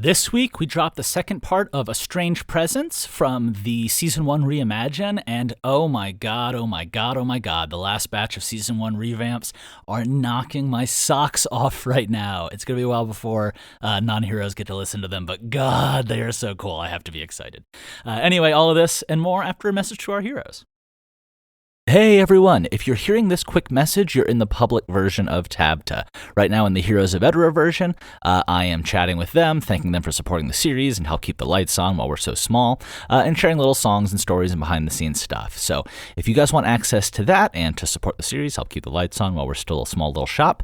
This week, we dropped the second part of A Strange Presence from the Season 1 Reimagine, and oh my god, the last batch of Season 1 revamps are knocking my socks off right now. It's going to be a while before non-heroes get to listen to them, but god, they are so cool. I have to be excited. Anyway, all of this and more after a message to our heroes. Hey everyone, if you're hearing this quick message, you're in the public version of TABTA. Right now in the Heroes of Edera version, I am chatting with them, thanking them for supporting the series and help keep the lights on while we're so small, and sharing little songs and stories and behind-the-scenes stuff. So if you guys want access to that and to support the series, help keep the lights on while we're still a small little shop,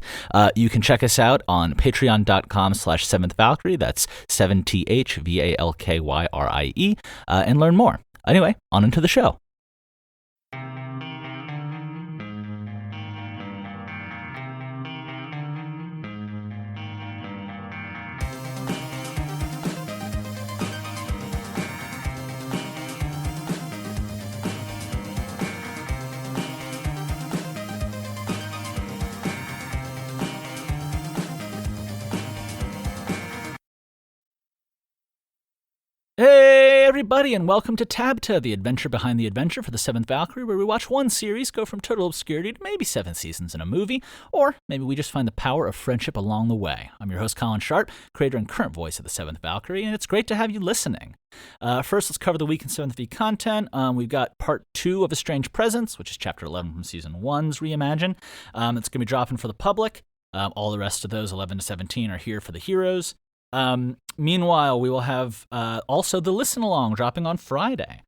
you can check us out on patreon.com/7thvalkyrie, that's 7THVALKYRIE, and learn more. Anyway, on into the show. Hey everybody, and welcome to TABTA, the adventure behind the adventure for the 7th Valkyrie, where we watch one series go from total obscurity to maybe 7 seasons in a movie, or maybe we just find the power of friendship along the way. I'm your host, Colin Sharp, creator and current voice of the 7th Valkyrie, and it's great to have you listening. First, let's cover the week in 7th V content. We've got part 2 of A Strange Presence, which is chapter 11 from season 1's Reimagine. It's going to be dropping for the public. All the rest of those, 11 to 17, are here for the heroes. Meanwhile, we will have also the listen along dropping on Friday,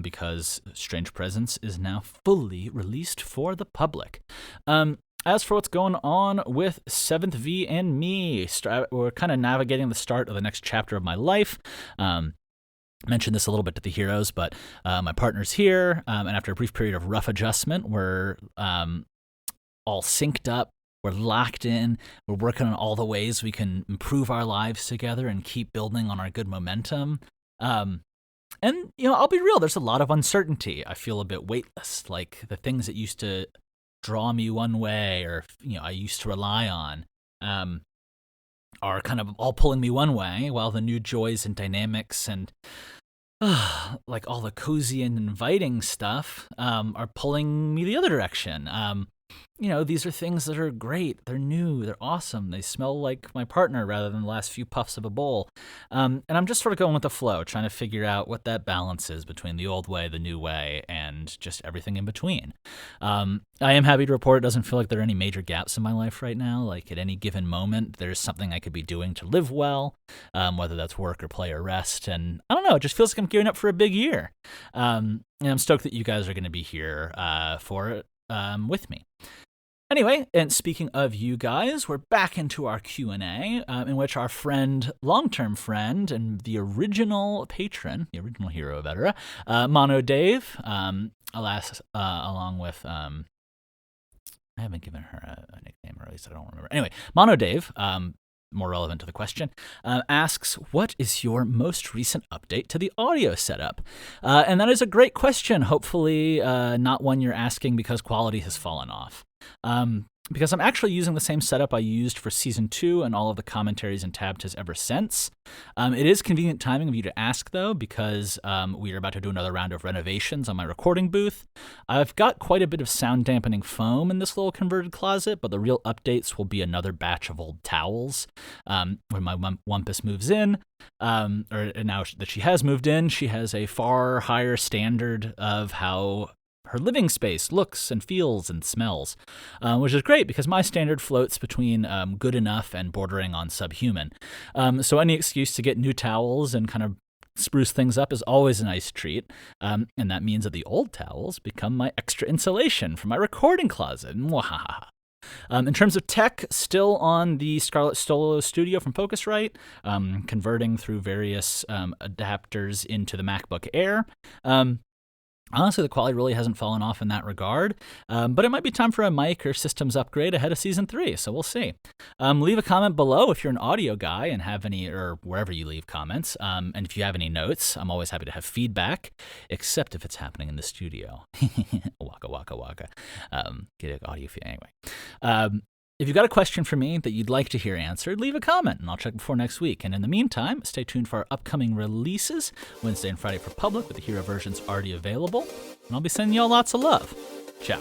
because Strange Presence is now fully released for the public. As for what's going on with 7th V and me, we're kind of navigating the start of the next chapter of my life. Mentioned this a little bit to the heroes, but my partner's here, and after a brief period of rough adjustment, we're all synced up. We're locked in. We're working on all the ways we can improve our lives together and keep building on our good momentum. And, I'll be real. There's a lot of uncertainty. I feel a bit weightless. Like the things that used to draw me one way or, I used to rely on are kind of all pulling me one way, while the new joys and dynamics and like all the cozy and inviting stuff are pulling me the other direction. These are things that are great. They're new. They're awesome. They smell like my partner rather than the last few puffs of a bowl. And I'm just sort of going with the flow, trying to figure out what that balance is between the old way, the new way, and just everything in between. I am happy to report it doesn't feel like there are any major gaps in my life right now. Like at any given moment, there's something I could be doing to live well, whether that's work or play or rest. And I don't know, it just feels like I'm gearing up for a big year. And I'm stoked that you guys are going to be here for it with me. Anyway, and speaking of you guys, we're back into our Q&A, in which our long-term friend, and the original patron, the original hero of Edera, Mono Dave, along with, I haven't given her a nickname, or at least I don't remember. Anyway, Mono Dave, more relevant to the question, asks, what is your most recent update to the audio setup? And that is a great question. Hopefully not one you're asking because quality has fallen off. Because I'm actually using the same setup I used for Season 2 and all of the commentaries and TABTAs ever since. It is convenient timing of you to ask, though, because we are about to do another round of renovations on my recording booth. I've got quite a bit of sound dampening foam in this little converted closet, but the real updates will be another batch of old towels. When my Wumpus moves in, or now that she has moved in, she has a far higher standard of how her living space looks and feels and smells, which is great because my standard floats between good enough and bordering on subhuman. So any excuse to get new towels and kind of spruce things up is always a nice treat. And that means that the old towels become my extra insulation for my recording closet. Mwahaha. In terms of tech, still on the Scarlett Stolo Studio from Focusrite, converting through various adapters into the MacBook Air. Honestly, the quality really hasn't fallen off in that regard, but it might be time for a mic or systems upgrade ahead of Season 3, so we'll see. Leave a comment below if you're an audio guy and have any, or wherever you leave comments, and if you have any notes. I'm always happy to have feedback, except if it's happening in the studio. Waka, waka, waka. Get an audio feed anyway. If you've got a question for me that you'd like to hear answered, leave a comment and I'll check before next week. And in the meantime, stay tuned for our upcoming releases, Wednesday and Friday for public with the hero versions already available. And I'll be sending y'all lots of love. Ciao.